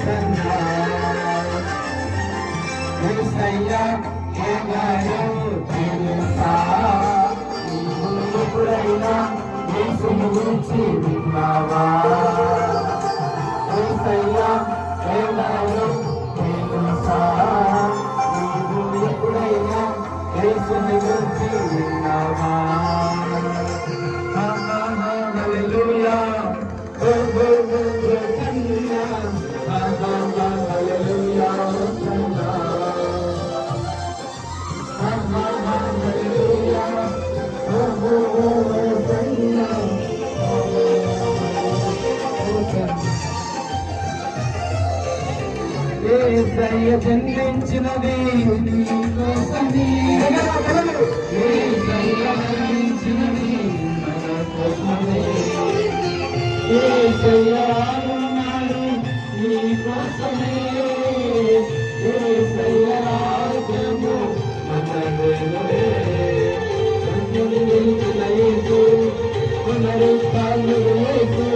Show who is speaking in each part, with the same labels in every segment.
Speaker 1: సన్నా యేసయ్యా ఏగాయో తెలుసా నీవు ఎప్పుడైనా యేసుని గురించి విన్నావా యేసయ్యా ఏగాయో తెలుసా నీవు ఎప్పుడైనా యేసుని గురించి విన్నావా హల్లెలూయా ఓ ఓ ఓ సన్నా హల్లెలూయా సన్నా హల్లెలూయా ఓ ఓ ఓ సన్నా యేసయ్య జన్మించినది నీకోసమే యేసయ్య జన్మించినది మన కోసమే యేసయ్య రానున్నాడు నీకోసమే యేసయ్య రాజ్యము మనదే సత్యము నిలిచిన యేసు పునరుత్థానుడు యేసు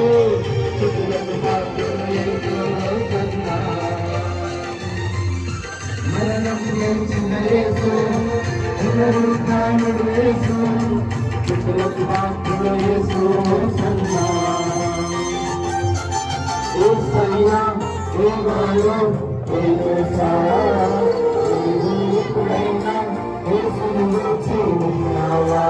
Speaker 1: స్తుతులకు పాత్రుడు యేసు సన్నా మరణం గెలిచిన యేసు పునరుత్థానుడు యేసు స్తుతులకు పాత్రుడు యేసు సన్నా యేసయ్యా ఏగాయో తెలుసా నీవు ఎప్పుడైనా యేసుని గురించి విన్నావా